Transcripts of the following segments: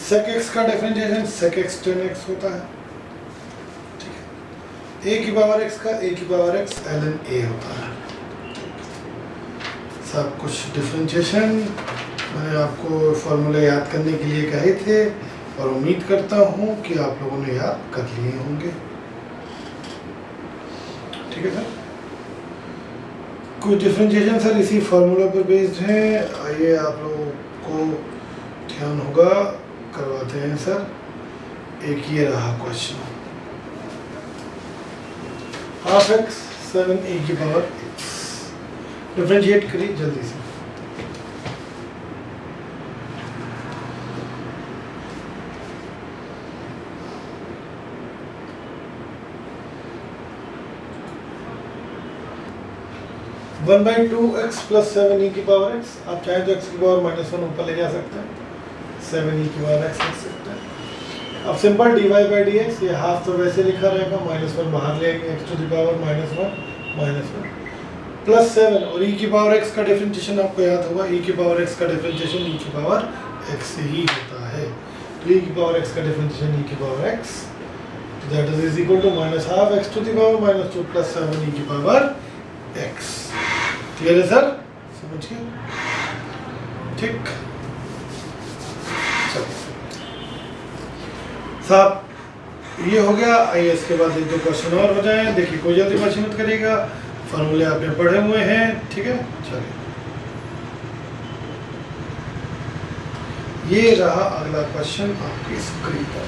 sec x का differentiation sec x tan x होता है, ठीक है। a की पावर x का a की पावर x ln a होता है। सब कुछ डिफरेंशिएशन मैंने आपको फॉर्मूले याद करने के लिए कहे थे और उम्मीद करता हूँ कि आप लोगों ने याद कर लिए होंगे, ठीक है सर। कुछ डिफरेंशिएशन सर इसी फॉर्मूला पर बेस्ड हैं, आइए आप लोगों को ध्यान होगा करवाते हैं सर। एक ये रहा क्वेश्चन, हाफ एक्स 7a की पावर x, डिफरेंशिएट करिए जल्दी से। One by two x plus 7e की पावर x, आप चाहें तो x की पावर -1 ऊपर ले जा सकते हैं, 7e की पावर x लिख सकते हैं। अब सिंपल dy बाई dx, ये हाफ तो वैसे लिखा रहेगा, -1 बाहर ले आएंगे, x to the power -1 plus 7 और e की पावर x का डिफरेंशिएशन आपको याद होगा, e की पावर x का डिफरेंशिएशन e की पावर x से ही होता है। तो e की पावर x का डिफरेंशिएशन e की power x, that is equal to -12 x to the power -2 plus 7e की पावर x। क्लियर है सर, समझ गए, ठीक। साहब ये हो गया, आइए इसके बाद एक दो क्वेश्चन और हो जाए। देखिए कोई जल्दीबाजी मत करिएगा, फॉर्मूले आपने पढ़े हुए हैं, ठीक है। चलिए ये रहा अगला क्वेश्चन आपकी स्क्रीन पर,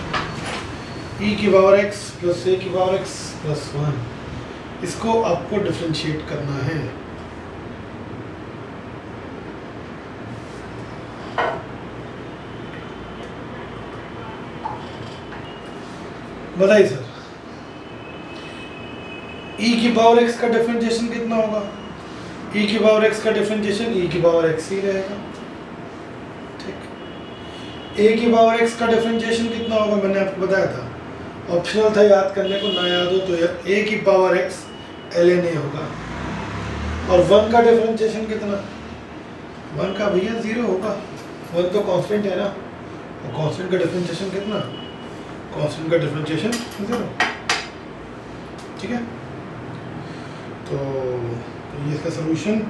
e की पावर x प्लस a की पावर x प्लस 1, इसको आपको डिफरेंशिएट करना है। बताइए सर, e की पावर x का डिफरेंशिएशन कितना होगा? e की पावर x का डिफरेंशिएशन e की पावर x ही रहेगा, ठीक। a की पावर x का डिफरेंशिएशन कितना होगा? मैंने आपको बताया था, ऑप्शनल था याद करने को, ना याद हो तो a की पावर x ln a होगा। और 1 का डिफरेंशिएशन कितना? 1 का भैया 0 होगा, 1 तो कांस्टेंट है ना, और कांस्टेंट का डिफरेंशिएशन कितना? कांस्टेंट का डिफरेंशिएशन 0, ठीक है। तो ये इसका सॉल्यूशन,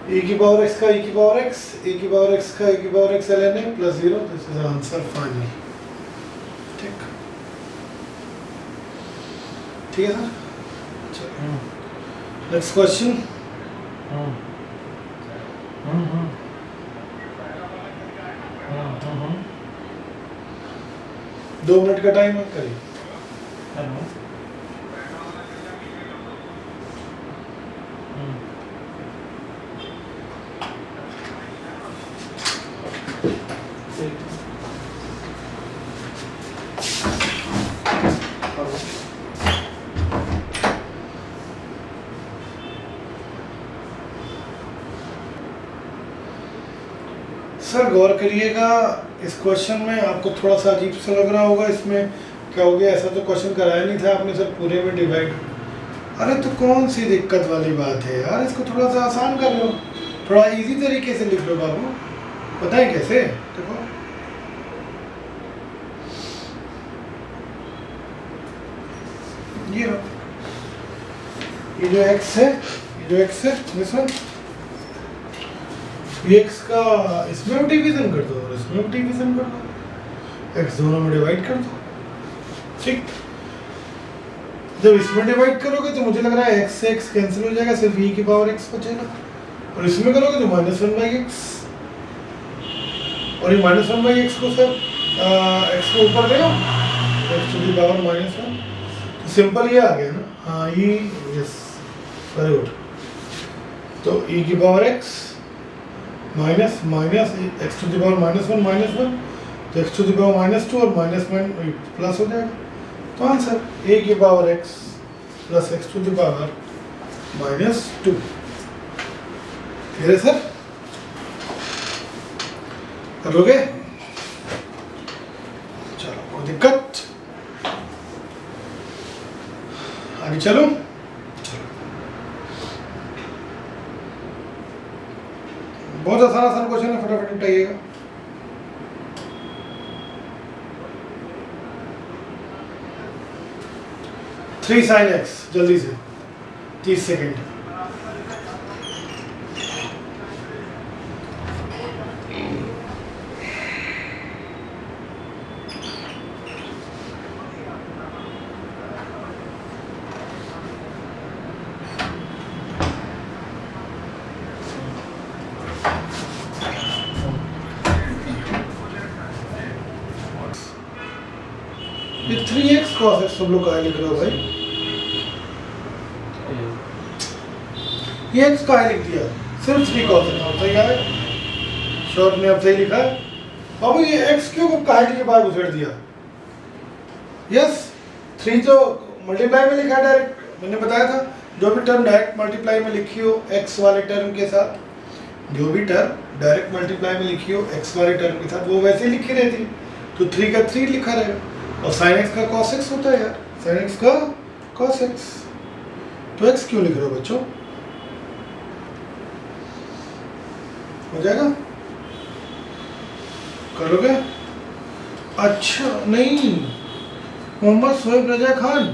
e की पावर x का e की पावर x, e की पावर x का e की power x ln a plus 0, this is answer final, ठीक। ठीक है सर, चलिए नेक्स्ट क्वेश्चन। 2 मिनट का टाइम है, करिए। सर गौर करिएगा, इस क्वेश्चन में आपको थोड़ा सा अजीब सा लग रहा होगा, इसमें क्या हो गया, ऐसा तो क्वेश्चन कराया नहीं था आपने सर पूरे में डिवाइड। अरे तो कौन सी दिक्कत वाली बात है यार, इसको थोड़ा सा आसान कर लो, थोड़ा इजी तरीके से लिख लो बाबू। पता है कैसे? देखो ये जो x है, ये जो x है दिस वन, ये x का इसमें डिवीजन कर दो और इसमें डिवीजन कर दो, x दोनों में डिवाइड कर दो, ठीक। जब इसमें डिवाइड करोगे तो मुझे लग रहा है x से x कैंसिल हो जाएगा, सिर्फ e की पावर x बचेगा, और इसमें करोगे तो -1/x, और ये -1/x को सर x को ऊपर ले लो, x टू द पावर -1, तो सिंपल ये आ गया ना। हाँ ये यस वेरी गुड। तो e की power x minus x to the power -1 तो x टू द पावर -2 और -1 प्लस हो जाएगा, तो आंसर a की power x plus x to the power -2। है सर, कर लोगे? चलो कोई दिक्कत, आगे चलो। बहुत आसान आसान क्वेश्चन है, फटाफट निपटाइएगा। थ्री साइन एक्स, जल्दी से 30 सेकेंड। ये 3x cos x सब लोग कहाँ लिख रहे हो भाई? ये x कहाँ लिख दिया? सिर्फ 3 cos x सही है? शॉर्ट में अब सही लिखा है। बाबू ये x क्यों को कहाँ के बाद उछेड़ दिया? यस 3 तो मल्टीप्लाई में लिखा है डायरेक्ट, मैंने बताया था जो भी टर्म डायरेक्ट मल्टीप्लाई में लिखी हो x वाले टर्म के साथ, जो भी टर्म डायरेक्ट मल्टीप्लाई में लिखी हो x वाले टर्म के साथ वो वैसे लिखी रहती, तो 3 का 3 लिखा रहेगा। और sin x का cos x होता है यार, sin x का cos x, तो x क्यों लिख रहे हो बच्चों? हो जाएगा, करोगे? अच्छा नहीं, Mohammad Sohaib Raza Khan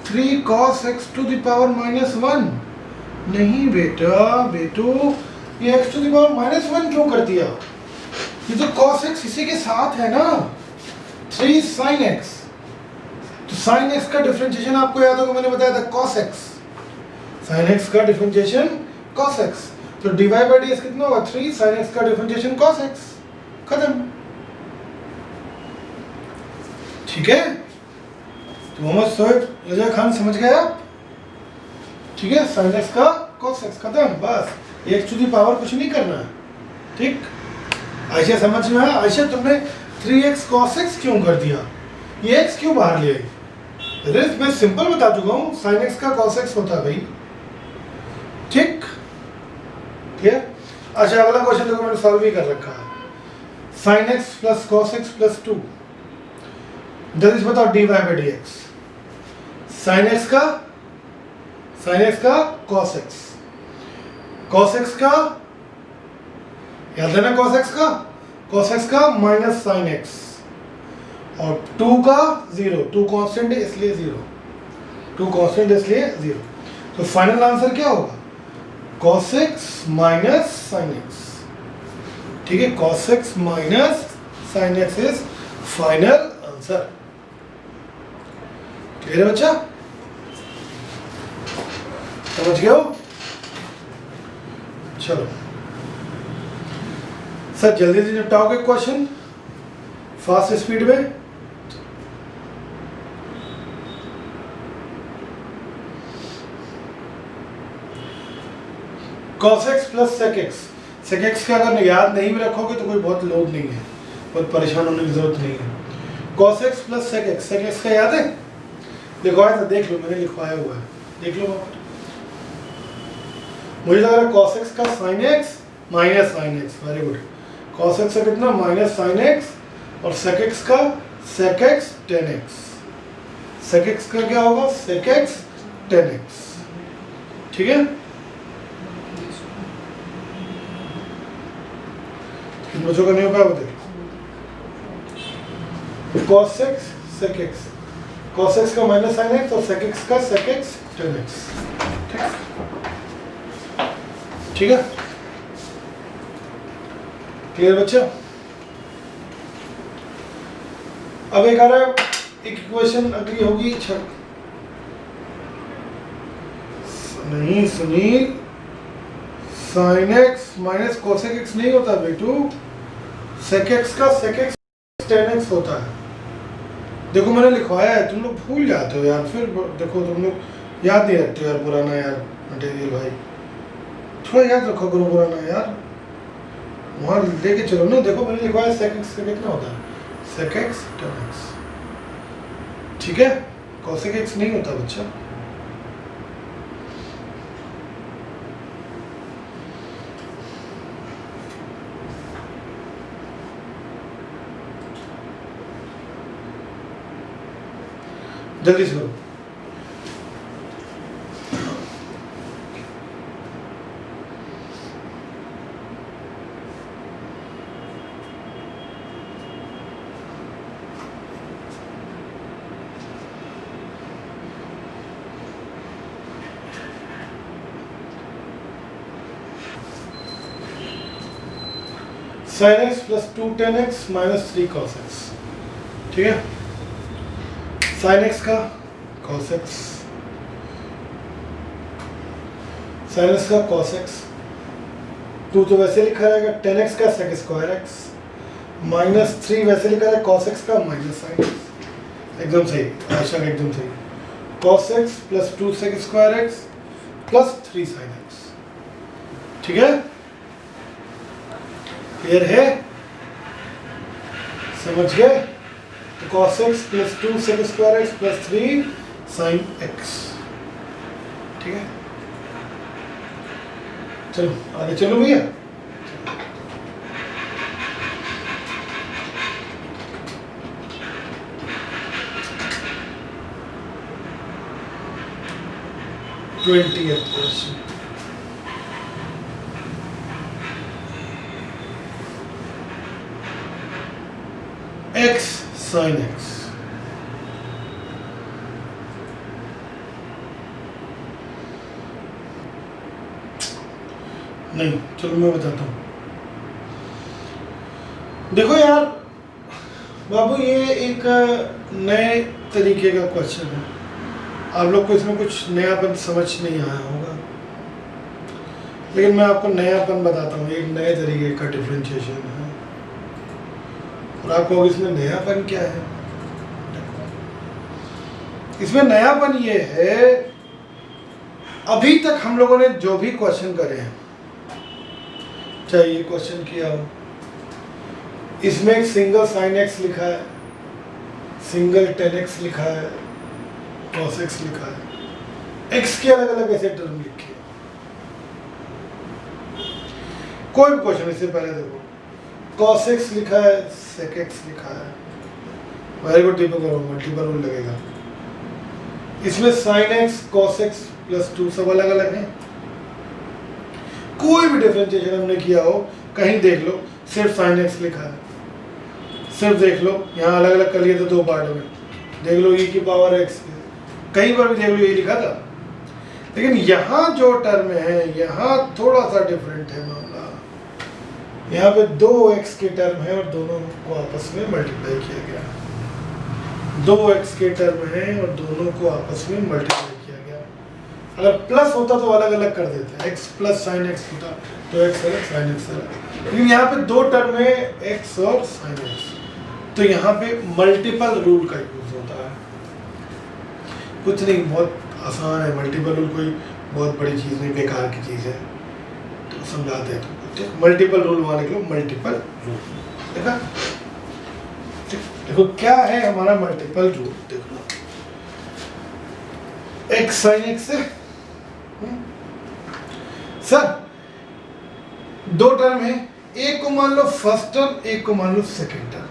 3 cos x to the power -1, नहीं बेटा बेटू, ये x to the power -1 क्यों कर दिया? ये तो cos x इसी के साथ है ना, 3 sin x, तो sin x का डिफरेंशिएशन आपको याद होगा, मैंने बताया था cos x, sin x का डिफरेंशिएशन cos x, तो dy by ds कितना होगा? 3 sin x का डिफरेंशिएशन cos x, खत्म। ठीक है, तो मोहम्मद सोहेब रजा खान समझ गए आप? ठीक है, sin x का cos x, खत्म, बस x टू दी पावर कुछ नहीं करना है। ठीक, आयशा समझ में आया? आयशा तुमने 3x cos x क्यों कर दिया? ये x क्यों बाहर ले आई? अरे मैं सिंपल बता चुका हूँ, sin x का cos x होता है भाई। ठीक, क्लियर? अच्छा अगला क्वेश्चन देखो, मैंने सॉल्व भी कर रखा है। sin x plus cos x plus 2, जल्दी से बताओ dy by dx। sin x का cos x, cos x का याद है ना, cos x का माइनस sin x, और 2 का 0, 2 कांस्टेंट है इसलिए 0, 2 कांस्टेंट इसलिए 0, तो फाइनल आंसर क्या होगा? cos x minus sin x। ठीक है, cos x minus sin x is final answer. Clear है बच्चा? समझ गए हो? चलो सर जल्दी से निपटाओगे क्वेश्चन फास्ट स्पीड में? cos x plus sec x का अगर याद नहीं भी रखोगे तो कोई बहुत लोड नहीं है, बहुत परेशान होने की जरूरत नहीं है। cos x plus sec x का याद है? लिखवाया था, देख लो मैंने लिखवाया हुआ है, देख लो। मुझे लग रहा है cos x का sin x minus sin x, very good. cos x का कितना? माइनस sin x, और sec x का sec x tan x, sec x का क्या होगा? sec x tan x। ठीक है, इन बच्चों का नहीं हो पाया बताइए। cos x sec x, cos x का माइनस sin x और sec x का sec x tan x। ठीक है, क्लियर बच्चा? अब एक आ रहा है, एक इक्वेशन अगली होगी नहीं Sunil, sin x minus cosec x नहीं होता बेटू, sec x का sec x tan x होता है। देखो मैंने लिखवाया है, तुम लोग भूल जाते हो यार, फिर देखो तुम लोग याद नहीं रखते हो यार, पुराना यार मटेरियल भाई, थोड़ा याद रखो करो पुराना यार, वहाँ लेके चलो ना। देखो मैंने लिखवाया sec x का कितना होता है? sec x tan x। ठीक है, cosec x नहीं होता बच्चा। जल्दी से करो। sin x plus 2 tan x minus 3 cos x, ठीक है। sin x का cos x, sin x का cos x, 2 तो वैसे लिखा रहेगा, tan x का sec स्क्वायर x, माइनस 3 वैसे लिखा है cos x का माइनस sin x, एकदम सही आशा का एकदम सही। cos x plus 2 sec square x plus 3 sin x, ठीक है। क्लियर है, समझ गए? तो cos x plus 2 sec square x plus 3 sin x, ठीक है। चलो आगे चलो भैया। Twentieth question, x sin x, नहीं चलो मैं बताता हूँ। देखो यार बाबू, ये एक नए तरीके का क्वेश्चन है, आप लोग को इसमें कुछ नयापन समझ नहीं आया होगा, लेकिन मैं आपको नयापन बताता हूँ। एक नए तरीके का डिफरेंशिएशन है और आप कहोगे इसमें नयापन क्या है? इसमें नयापन ये है, अभी तक हम लोगों ने जो भी क्वेश्चन करे हैं, चाहे ये क्वेश्चन किया हो, इसमें एक सिंगल sin x लिखा है, सिंगल tan x लिखा है, cos x लिखा है, x के अलग अलग ऐसे टर्म लिखे। कोई भी क्वेश्चन, इससे पहले देखो cos x लिखा है, sec x लिखा है, वेरी गुड, टिप करो, मल्टीपल रूल लगेगा। इसमें sin x cos x plus 2 सब अलग अलग हैं। कोई भी डिफरेंशिएशन हमने किया हो, कहीं देख लो सिर्फ sin x लिखा है, सिर्फ देख लो, यहाँ अलग अलग कर लिए तो दो पार्ट में, देख लो e की पावर x, कहीं पर भी देख लो ये लिखा था। लेकिन यहाँ जो टर्म है, यहाँ थोड़ा सा डिफरेंट है मामला। यहाँ पे 2x के टर्म है और दोनों को आपस में मल्टीप्लाई किया गया, 2x के टर्म है और दोनों को आपस में मल्टीप्लाई किया गया। अगर प्लस होता तो अलग अलग कर देते, x प्लस sin x होता तो x अलग sin x अलग, लेकिन यहाँ पे दो टर्म है x और sin x, तो यहाँ पे मल्टीपल रूल का यूज होता है। कुछ नहीं, बहुत आसान है, मल्टीपल रूल कोई बहुत बड़ी चीज़ नहीं, बेकार की चीज़ है, तो समझाते हैं तुमको। मल्टीपल रूल वहाँ लिख लो, मल्टीपल रूल, देखा? देखो क्या है हमारा मल्टीपल रूल, देखो x sin x है, सर दो टर्म है, एक को मान लो फर्स्ट टर्म, एक को मान लो सेकंड टर्म।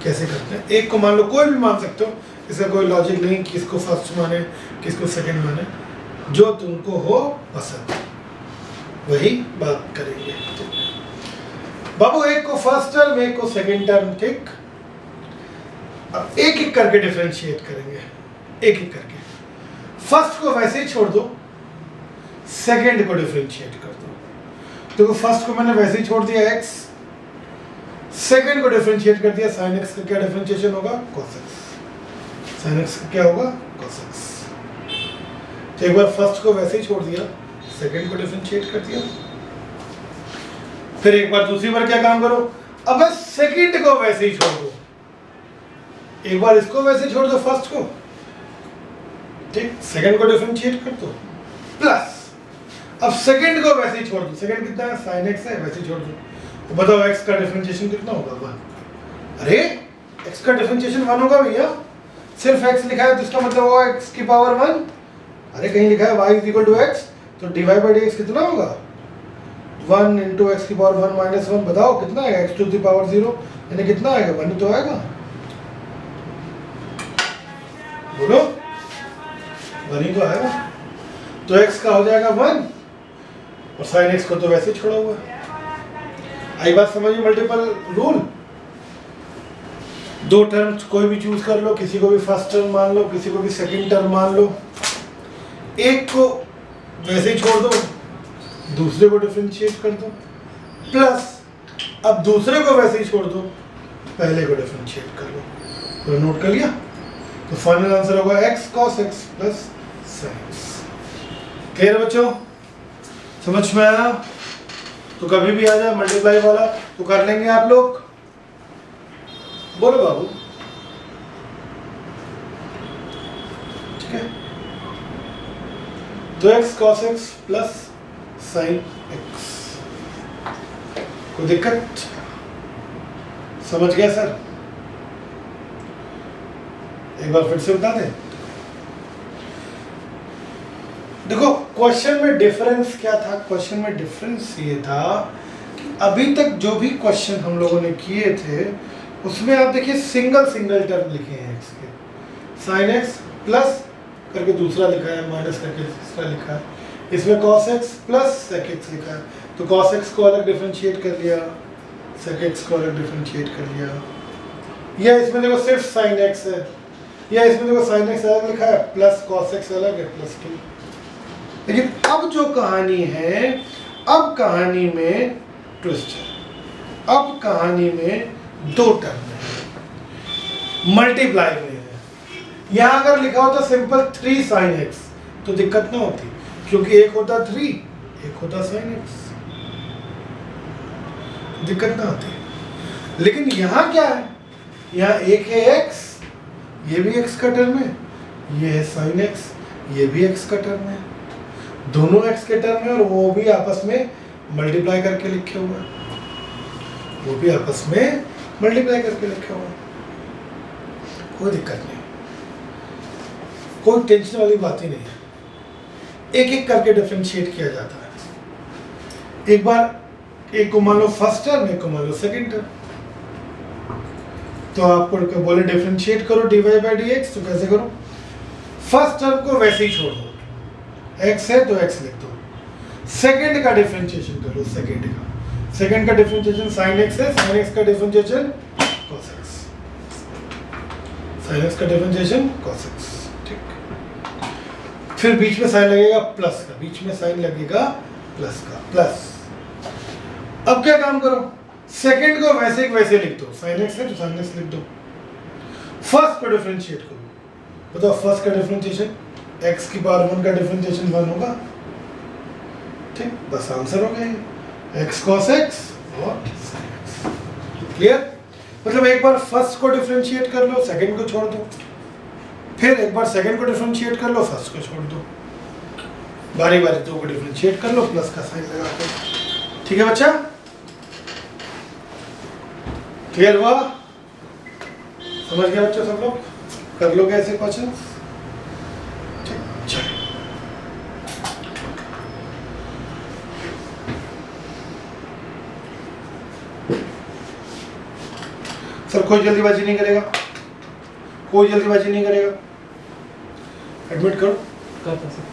कैसे करते हैं? एक को मान लो, कोई भी मान सकते हो, इसका कोई लॉजिक नहीं, किसको फर्स्ट माने किसको सेकंड माने, जो तुमको हो पसंद वही बात करेंगे। बाबू एक को फर्स्ट टर्म, एक को सेकंड टर्म, ठीक। अब एक एक करके डिफरेंशिएट करेंगे, एक एक करके। फर्स्ट को वैसे ही छोड़ दो, सेकंड को डिफरेंशिएट कर दो। देखो फर्स्ट को मैंने वैसे ही छोड़ दिया x, सेकंड को डिफरेंशिएट कर दिया sin x का क्या डिफरेंशिएशन होगा? cos x। sin x का क्या होगा? cos x। तो एक बार फर्स्ट को वैसे ही छोड़ दिया, सेकंड को डिफरेंशिएट कर दिया, फिर एक बार दूसरी बार क्या काम करो, अब सेकंड को वैसे ही छोड़ दो, एक बार इसको वैसे छोड़ दो फर्स्ट को, ठीक, सेकंड को डिफरेंशिएट कर दो, प्लस अब सेकंड को वैसे ही छोड़ दो, सेकंड कितना है? sin x है, वैसे ही छोड़ दो, तो बताओ x का डिफरेंशिएशन कितना होगा? 1। अरे x का डिफरेंशिएशन 1 होगा भैया, सिर्फ x लिखा है तो इसका मतलब होगा x की पावर 1। अरे कहीं लिखा है y = x, तो dy by dx कितना होगा? 1 × x की पावर 1 - 1, बताओ कितना आएगा? x to the power 0, यानी कितना आएगा? 1 तो आएगा, बोलो 1 ही तो आएगा, तो x का हो जाएगा 1 और sin x को तो वैसे ही छोड़ा हुआ है। आई बात समझिए? मल्टीपल रूल, दो टर्म्स कोई भी चूज कर लो, किसी को भी फर्स्ट टर्म मान लो, किसी को भी सेकंड टर्म मान लो, एक को वैसे ही छोड़ दो, दूसरे को डिफरेंशिएट कर दो, प्लस अब दूसरे को वैसे ही छोड़ दो, पहले को डिफरेंशिएट कर लो। तो नोट कर लिया, तो फाइनल आंसर होगा x cos x plus sin x। Clear बच्चों, समझ में आया? तो कभी भी आ जाए मल्टीप्लाई वाला तो कर लेंगे आप लोग, बोलो बाबू। ठीक है, तो x cos x plus sin x, कोई दिक्कत? समझ गया सर? एक बार फिर से बता दें। देखो क्वेश्चन में डिफरेंस क्या था? क्वेश्चन में डिफरेंस ये था कि अभी तक जो भी क्वेश्चन हम लोगों ने किए थे उसमें आप देखिए सिंगल सिंगल टर्म लिखे हैं x के, sin x प्लस करके दूसरा लिखा है, माइनस करके तीसरा लिखा है। इसमें cos x plus sec x लिखा है, तो cos x को अलग डिफरेंशिएट कर लिया, sec x को अलग डिफरेंशिएट कर लिया। या इसमें देखो सिर्फ sin x है, या इसमें देखो sin x अलग लिखा है प्लस cos x अलग है प्लस 2। लेकिन अब जो कहानी है, अब कहानी में ट्विस्ट है। अब कहानी में दो टर्म है, मल्टीप्लाई में है। यहां अगर लिखा होता सिंपल 3 sin x तो दिक्कत ना होती, क्योंकि एक होता 3 एक होता sin x, दिक्कत ना होती। लेकिन यहां क्या है? यहां एक है x, ये भी x का टर्म है, ये है sin x, ये भी x का टर्म है, दोनों x के टर्म है, और वो भी आपस में मल्टीप्लाई करके लिखे हुए हैं, वो भी आपस में मल्टीप्लाई करके लिखे हुए हैं। कोई दिक्कत नहीं, कोई टेंशन वाली बात ही नहीं है। एक एक करके डिफरेंशिएट किया जाता है। एक बार एक को मान लो फर्स्ट टर्म, एक को मान लो सेकंड टर्म, तो आपको बोले डिफरेंशिएट करो dy बाई dx, तो कैसे करो? फर्स्ट टर्म को वैसे ही छोड़ दो, x है तो x लिख दो। सेकंड का डिफरेंशिएशन कर लो, सेकंड का डिफरेंशिएशन sin x है, sin x का differentiation cos x, sin x का डिफरेंशिएशन cos x। ठीक, फिर बीच में साइन लगेगा प्लस का, बीच में साइन लगेगा प्लस का, प्लस। अब क्या काम करो? सेकंड को वैसे लिख दो, sin x है तो sin x लिख दो। फर्स्ट को डिफरेंशिएट करो, बताओ फर्स्ट का डिफरेंशिएशन x की पावर 1 का डिफरेंशिएशन 1 होगा। ठीक, बस आंसर हो गया, x cos x और sin x। क्लियर? मतलब एक बार फर्स्ट को डिफरेंशिएट कर लो, सेकंड को छोड़ दो, फिर एक बार सेकंड को डिफरेंशिएट कर लो, फर्स्ट को छोड़ दो, बारी बारी दो को डिफरेंशिएट कर लो प्लस का साइन लगा के। ठीक है बच्चा, क्लियर हुआ? समझ गया बच्चों सब लोग? कर लोगे ऐसे क्वेश्चन? चलिए, सर कोई जल्दीबाजी नहीं करेगा, कोई जल्दीबाजी नहीं करेगा, एडमिट करो। करता सर।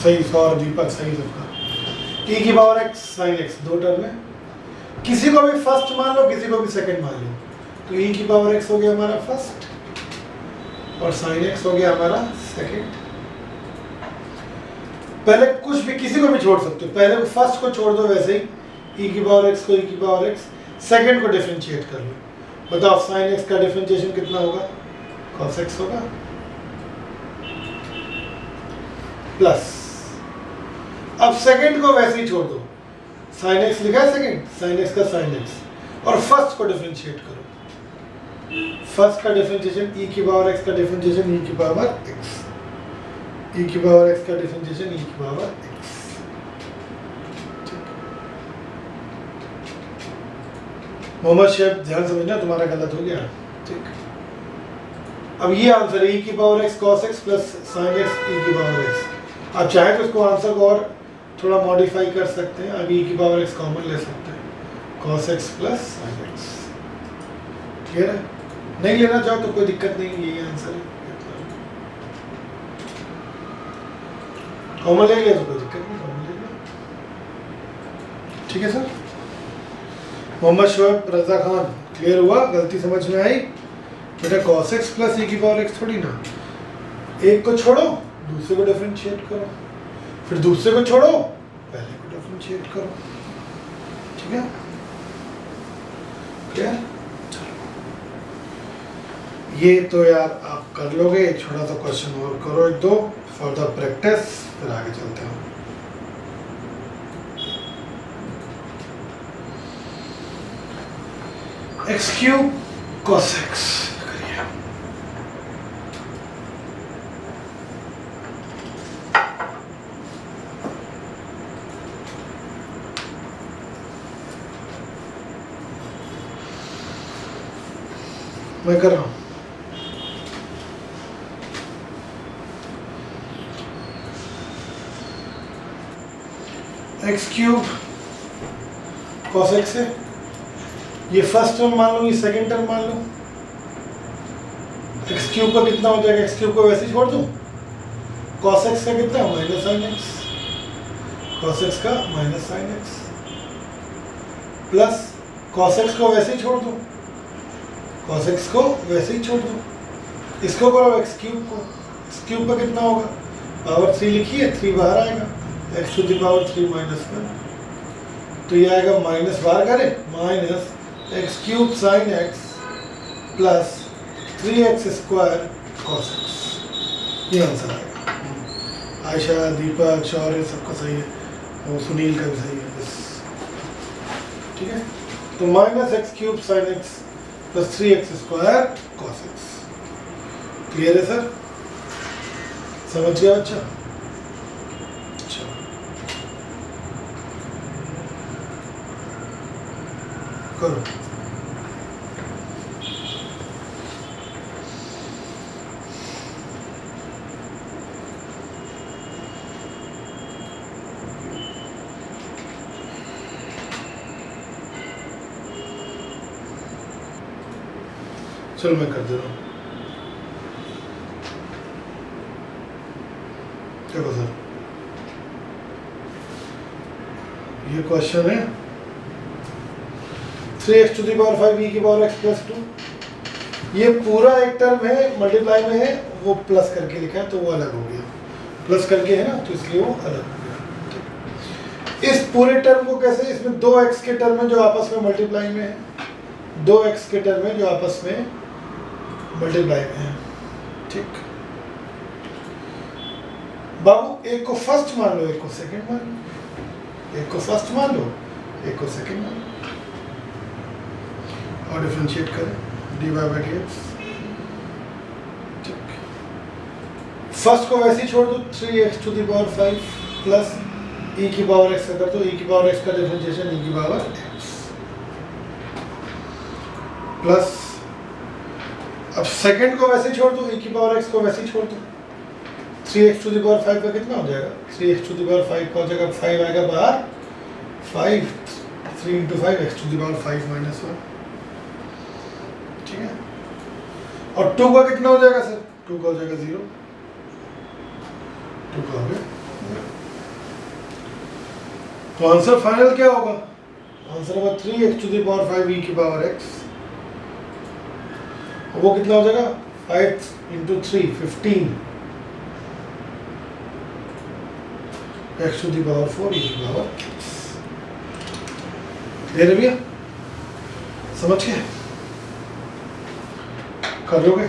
सही, सौर दीपक सही सबका। e की पावर x sin x दो टर्म है, किसी को भी फर्स्ट मान लो, किसी को भी सेकंड मान लो, तो e की पावर x हो गया हमारा फर्स्ट और sin x हो गया हमारा सेकंड। पहले कुछ भी किसी को भी छोड़ सकते हो, पहले फर्स्ट को छोड़ दो वैसे ही, e की पावर x को e की पावर x, सेकंड को डिफरेंशिएट कर लो। बताओ sin x का डिफरेंशिएशन कितना होगा? cos x होगा प्लस, अब सेकंड को वैसे ही छोड़ दो, sin x लिखा है सेकंड, sin x का sin x, और फर्स्ट को डिफरेंशिएट करो। फर्स्ट का डिफरेंशिएशन e की पावर x का डिफरेंशिएशन e की पावर x, e की पावर x का डिफरेंशिएशन e की पावर x। मोहम्मद शेख ध्यान समझना, तुम्हारा गलत हो गया। ठीक, अब ये आंसर है e की power x cos x plus sin x e की पावर x। आप चाहे तो इसको आंसर को और थोड़ा मॉडिफाई कर सकते हैं। अब e की पावर x कॉमन ले सकते हैं, cos x plus sin x। Clear है? नहीं लेना चाहो तो कोई दिक्कत नहीं, यही आंसर है। कॉमन ले लिया तो कोई दिक्कत नहीं, कॉमन ले लिया। ठीक है सर। मोहम्मद शोएब रजा खान, क्लियर हुआ? गलती समझ में आई? बेटा cos x प्लस e की पावर x थोड़ी ना, एक को छोड़ो दूसरे को डिफरेंशिएट करो, फिर दूसरे को छोड़ो पहले को डिफरेंशिएट करो। ठीक है? क्लियर? ये तो यार आप कर लोगे। एक छोटा सा क्वेश्चन और करो, एक दो फॉर द प्रैक्टिस, फिर आगे चलते हैं। x क्यूब cos x करिए। मैं कर रहा हूं। x क्यूब cos x है, ये फर्स्ट टर्म मान लो, ये सेकंड टर्म मान लो। x क्यूब का कितना हो जाएगा? x क्यूब को वैसे ही छोड़ दूं। cos x का कितना? Minus sin x। cos x का minus sin x plus cos x को वैसे ही छोड़ दूं। cos x को वैसे ही छोड़ दूं। इसको करो x क्यूब को, x क्यूब का कितना होगा? पावर 3 लिखी है, 3 बाहर आएगा, x to the power 3 minus 1, तो ये आएगा माइनस, बाहर करें, minus x cube sin x plus 3x square cos x। ये आंसर आएगा। आयशा, दीपक, शौर्य सबका सही है, और सुनील का भी सही है। बस ठीक है, तो minus x cube sin x plus 3x square cos x। Clear है सर? समझ गया बच्चा? अच्छा, करो। चलो मैं कर दे रहा हूँ। देखो सर, ये क्वेश्चन है 3x to the power 5 e की पावर x प्लस 2। ये पूरा एक टर्म है, मल्टीप्लाई में है, वो प्लस करके लिखा है तो वो अलग हो गया। प्लस करके है ना, तो इसलिए वो अलग हो गया। इस पूरे टर्म को कैसे, इसमें 2x के टर्म है जो आपस में मल्टीप्लाई में है, 2x के टर्म है जो आपस में मल्टीप्लाई में है। ठीक बाबू, एक को फर्स्ट मान लो, एक को सेकंड मान लो, एक को फर्स्ट मान लो, एक को सेकंड मान लो, और डिफरेंशिएट करें dy बाई dx। ठीक, फर्स्ट को वैसे ही छोड़ दो, 3x to the power 5 plus e की पावर x कर दो, e की पावर x का डिफरेंशिएशन e की पावर x प्लस, अब सेकंड को वैसे ही छोड़ दो, e की पावर x को वैसे ही छोड़ दो। 3x टू द पावर 5 का कितना हो जाएगा? 3x टू द पावर 5 का हो जाएगा 5 आएगा बाहर, 5 3 into 5 x to the power 5 minus 1। ठीक है, और 2 का कितना हो जाएगा सर? 2 का हो जाएगा 0, 2 का हो गया। तो आंसर फाइनल क्या होगा? आंसर होगा 3x to the power 5 e की पावर x, वो कितना हो जाएगा? 5 into 3 15 x to the power 4 e की पावर x। क्लियर है भैया? समझ गए? कर लोगे?